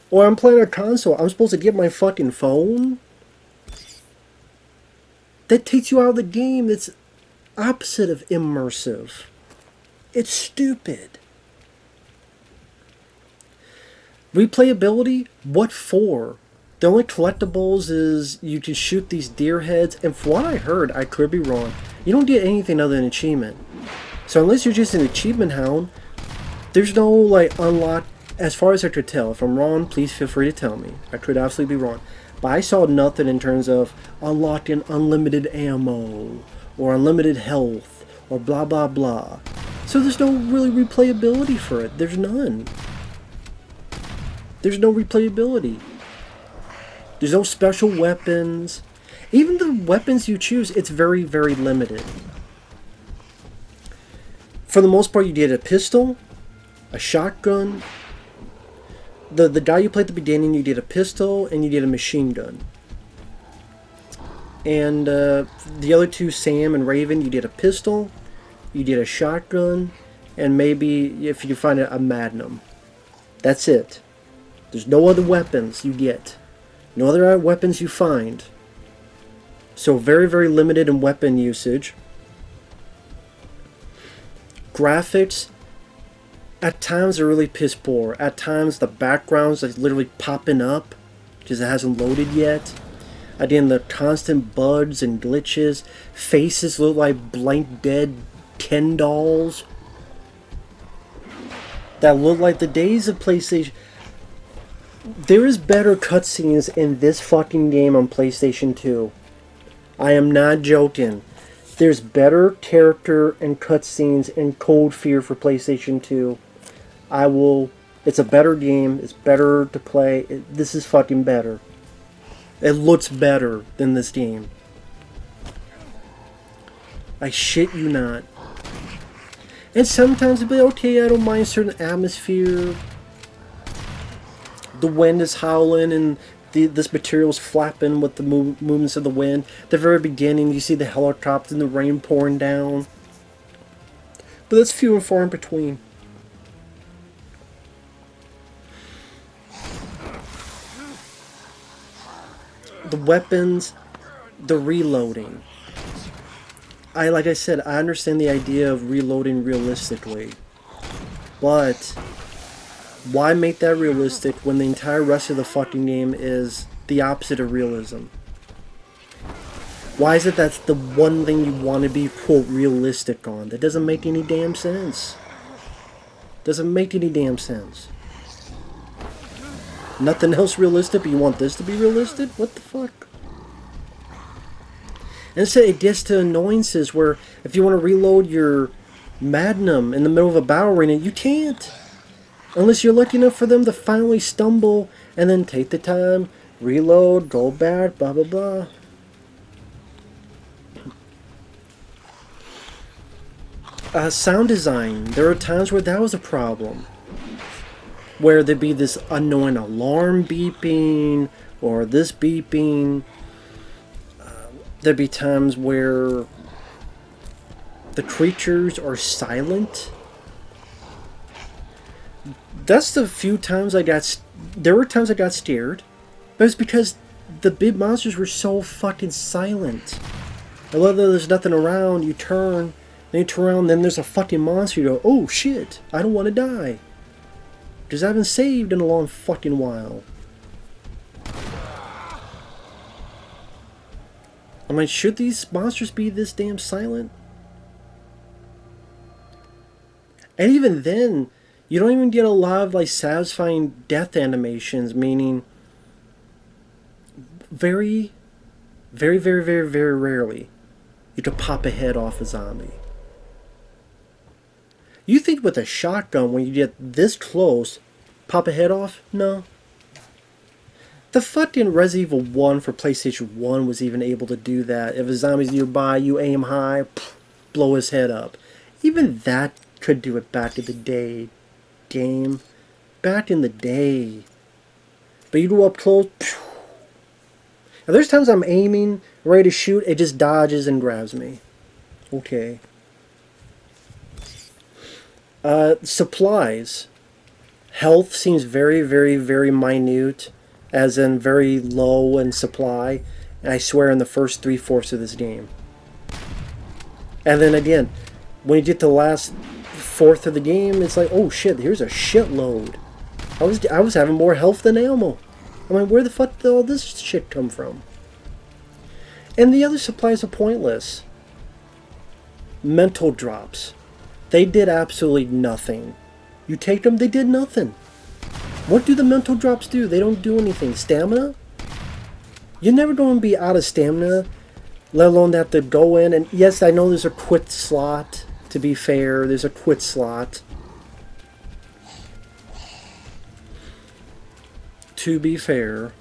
Or I'm playing on a console, I'm supposed to get my fucking phone? That takes you out of the game. That's opposite of immersive. It's stupid. Replayability? What for? The only collectibles is you can shoot these deer heads, and from what I heard, I could be wrong, you don't get anything other than achievement. So unless you're just an achievement hound, there's no like unlock, as far as I could tell. If I'm wrong, please feel free to tell me. I could absolutely be wrong. But I saw nothing in terms of unlocking unlimited ammo, or unlimited health, or blah blah blah. So there's no really replayability for it. There's none. There's no replayability. There's no special weapons. Even the weapons you choose, it's very, very limited. For the most part, you get a pistol, a shotgun. The guy you play at the beginning, you get a pistol, and you get a machine gun. And the other two, Sam and Raven, you get a pistol, you get a shotgun, and maybe, if you find it, a magnum. That's it. There's no other weapons you get. No other weapons you find. So very, very limited in weapon usage. Graphics, at times are really piss poor. At times the backgrounds are literally popping up because it hasn't loaded yet. Again, the constant bugs and glitches. Faces look like blank dead Ken dolls. That look like the days of PlayStation. There is better cutscenes in this fucking game on PlayStation 2. I am not joking. There's better character and cutscenes in Cold Fear for PlayStation 2. It's a better game. It's better to play. This is fucking better. It looks better than this game. I shit you not. And sometimes it'll be okay, I don't mind certain atmosphere. The wind is howling and this material is flapping with the movements of the wind. At the very beginning, you see the helicopter and the rain pouring down. But that's few and far in between. The weapons, the reloading. Like I said, I understand the idea of reloading realistically. But why make that realistic when the entire rest of the fucking game is the opposite of realism? Why is it that's the one thing you want to be, quote, realistic on? That doesn't make any damn sense. Doesn't make any damn sense. Nothing else realistic, but you want this to be realistic? What the fuck? And instead it gets to annoyances where if you want to reload your Magnum in the middle of a battle arena, you can't. Unless you're lucky enough for them to finally stumble and then take the time, reload, go back, blah blah blah. Sound design. There are times where that was a problem. Where there'd be this annoying alarm beeping or this beeping. There'd be times where the creatures are silent. That's the few times there were times I got scared, but it's because the big monsters were so fucking silent. I love that there's nothing around, you turn, Then you turn around, then there's a fucking monster. You go, oh shit, I don't want to die. Because I haven't saved in a long fucking while. I mean, should these monsters be this damn silent? And even then, you don't even get a lot of like satisfying death animations, meaning very, very, very, very, very rarely you can pop a head off a zombie. You think with a shotgun, when you get this close, pop a head off? No. The fucking Resident Evil 1 for PlayStation 1 was even able to do that. If a zombie's nearby, you aim high, blow his head up. Even that could do it back in the day. Game. Back in the day. But you go up close. Now there's times I'm aiming, ready to shoot, it just dodges and grabs me. Okay. Supplies. Health seems very, very, very minute. As in very low in supply. And I swear in the first 3/4 of this game. And then again, when you get to the last fourth of the game, it's like, oh shit, here's a shitload. I was having more health than ammo. I mean, where the fuck did all this shit come from? And the other supplies are pointless. Mental drops. They did absolutely nothing. You take them, they did nothing. What do the mental drops do? They don't do anything. Stamina? You're never going to be out of stamina, let alone have to go in. And yes, I know there's a quit slot. To be fair, there's a quit slot. To be fair.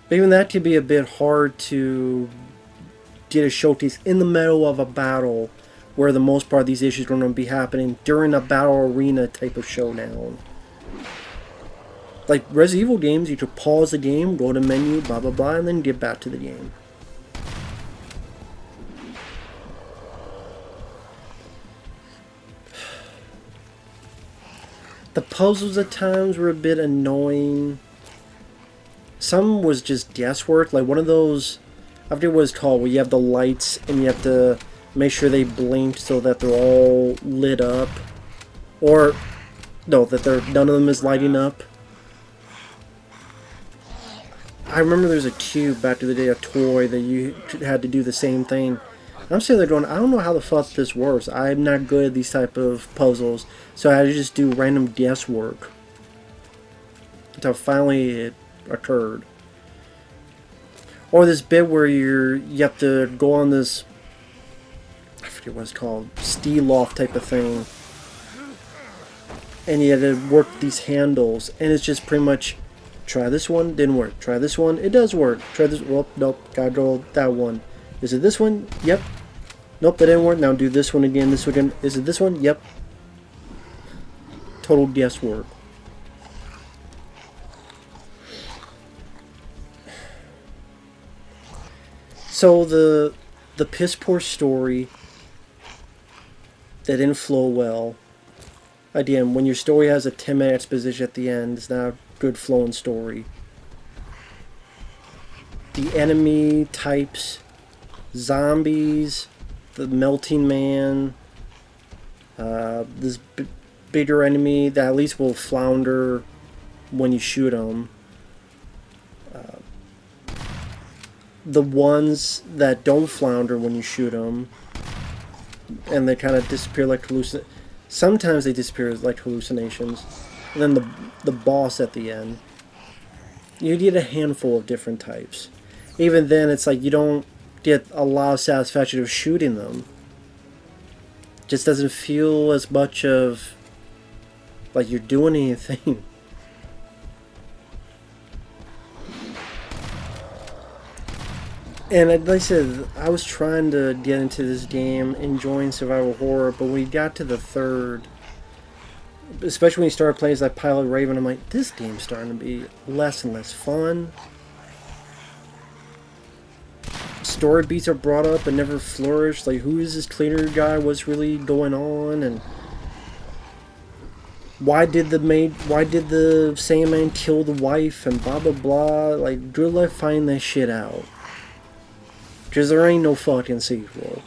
But even that could be a bit hard to get a showcase in the middle of a battle where the most part of these issues are going to be happening during a battle arena type of showdown. Like Resident Evil games, you could pause the game, go to menu, blah blah blah, and then get back to the game. The puzzles at times were a bit annoying. Some was just guesswork, like one of those, I forget what it's called, where you have the lights and you have to make sure they blink so that they're all lit up. Or, no, that none of them is lighting up. I remember there was a cube back in the day, a toy, that you had to do the same thing. I'm sitting there going, I don't know how the fuck this works. I'm not good at these type of puzzles, so I had to just do random guesswork. Until finally it occurred. Or this bit where you have to go on this, I forget what it's called, steel off type of thing. And you had to work these handles, and it's just pretty much, try this one, didn't work. Try this one, it does work. Try this, well, nope, gotta go that one. Is it this one? Yep. Nope, that didn't work. Now do this one again, this one again. Is it this one? Yep. Total guesswork. So the piss poor story that didn't flow well. Again, when your story has a 10-minute exposition at the end, it's not a good flowing story. The enemy types, zombies, the melting man, this bigger enemy that at least will flounder when you shoot them. The ones that don't flounder when you shoot them, and they kind of disappear like hallucinations. Sometimes they disappear like hallucinations. And then the boss at the end. You get a handful of different types. Even then, it's like you don't get a lot of satisfaction of shooting them. Just doesn't feel as much of like you're doing anything. And like I said, I was trying to get into this game, enjoying survival horror, but when we got to the third, especially when you started playing as that Pilot Raven, I'm like, this game's starting to be less and less fun. Story beats are brought up and never flourished. Like, who is this cleaner guy? What's really going on? And why did the Sandman kill the wife? And blah blah blah. Like, good luck finding that shit out. Because there ain't no fucking sequel.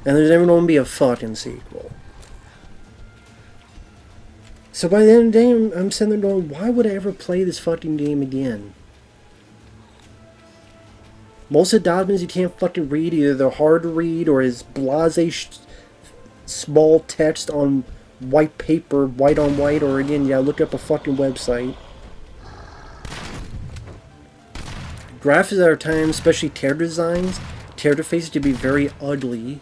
And there's never going to be a fucking sequel. So by the end of the day, I'm sitting there going, why would I ever play this fucking game again? Most of the documents you can't fucking read. Either they're hard to read or is blase small text on white paper, white on white, or again, you gotta look up a fucking website. Graphics at our time, especially character designs, character faces to be very ugly.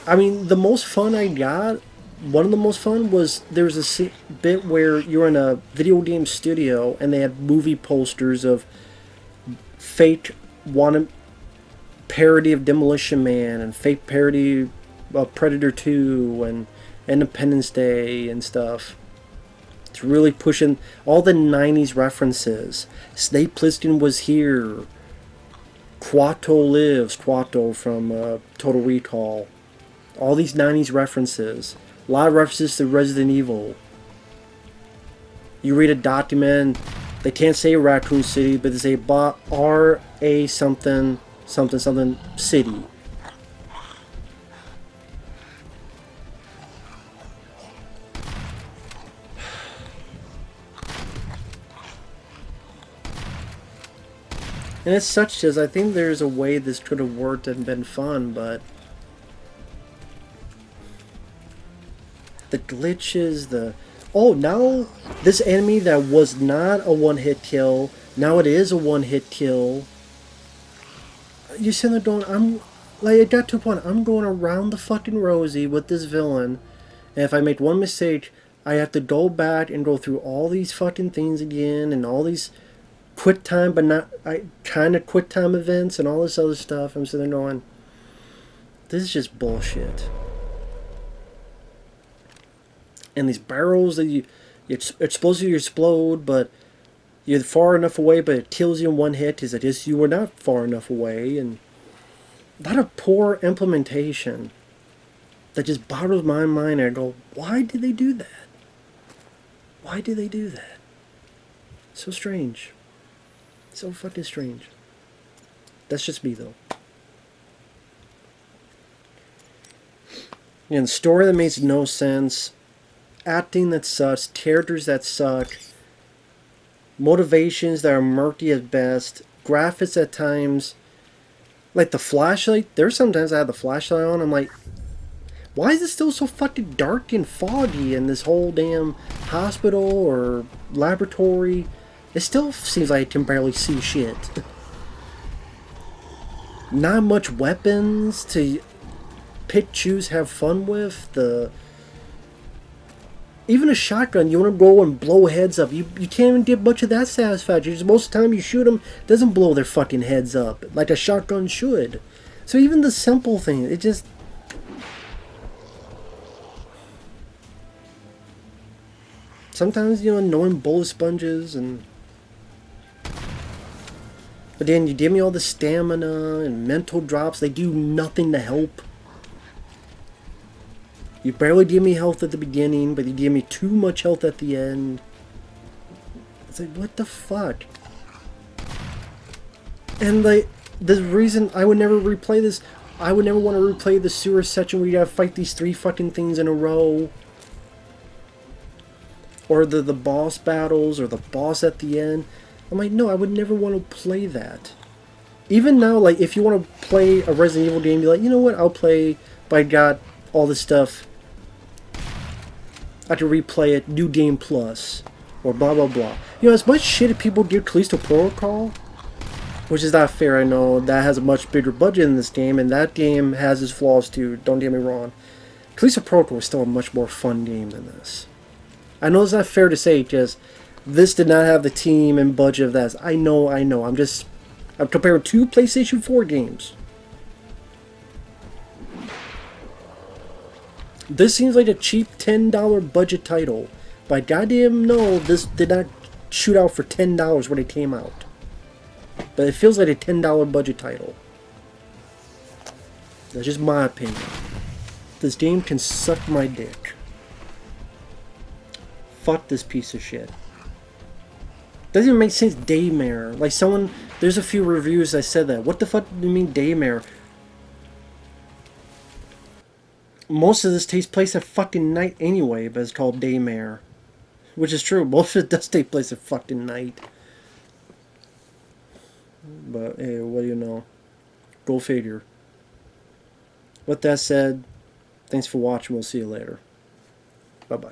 I mean, the most fun I got, one of the most fun was there was a bit where you're in a video game studio and they had movie posters of fake wanted parody of Demolition Man and fake parody of Predator 2 and Independence Day and stuff. It's really pushing all the 90s references. Snake Plissken was here. Quato lives. Quato from Total Recall. All these 90s references. A lot of references to Resident Evil. You read a document, they can't say Raccoon City, but they say R.A. something, something, something city. And it's such as I think there's a way this could have worked and been fun, but the glitches, now this enemy that was not a one-hit kill, now it is a one-hit kill. You're sitting there going, it got to a point, I'm going around the fucking rosy with this villain, and if I make one mistake, I have to go back and go through all these fucking things again, and all these quick time, but not kind of quick time events and all this other stuff. I'm sitting there going, this is just bullshit. And these barrels that it's supposed to explode, but you're far enough away, but it kills you in one hit. Is it just you were not far enough away? And a lot of poor implementation that just boggles my mind. And I go, why did they do that? Why did they do that? So strange. So fucking strange. That's just me, though. And story that makes no sense. Acting that sucks. Characters that suck. Motivations that are murky at best. Graphics at times. Like the flashlight. There's sometimes I have the flashlight on. I'm like, why is it still so fucking dark and foggy in this whole damn hospital or laboratory? It still seems like I can barely see shit. Not much weapons to pick, choose, have fun with. Even a shotgun, you want to go and blow heads up. You can't even get much of that satisfaction. Most of the time you shoot them, it doesn't blow their fucking heads up like a shotgun should. So even the simple thing, it just... Sometimes, annoying bullet sponges and... But then you give me all the stamina and mental drops. They do nothing to help. You barely give me health at the beginning, but you give me too much health at the end. It's like, what the fuck? And the reason I would never replay this, I would never want to replay the sewer section where you gotta fight these 3 fucking things in a row. Or the boss battles, or the boss at the end. I'm like, no, I would never want to play that. Even now, like, if you want to play a Resident Evil game, you're like, you know what, I'll play, but I got all this stuff. I can replay it, New Game Plus, or blah, blah, blah. As much shit as people give Callisto Protocol, which is not fair, I know, that has a much bigger budget in this game, and that game has its flaws too, don't get me wrong. Callisto Protocol is still a much more fun game than this. I know it's not fair to say, because this did not have the team and budget of that. I know. I'm comparing 2 PlayStation 4 games. This seems like a cheap $10 budget title. But goddamn no, this did not shoot out for $10 when it came out. But it feels like a $10 budget title. That's just my opinion. This game can suck my dick. Fuck this piece of shit. Doesn't even make sense. Daymare, like There's a few reviews that said that. What the fuck do you mean Daymare? Most of this takes place at fucking night anyway, but it's called Daymare. Which is true. Most of it does take place at fucking night. But hey, what do you know? Go figure. With that said, thanks for watching. We'll see you later. Bye-bye.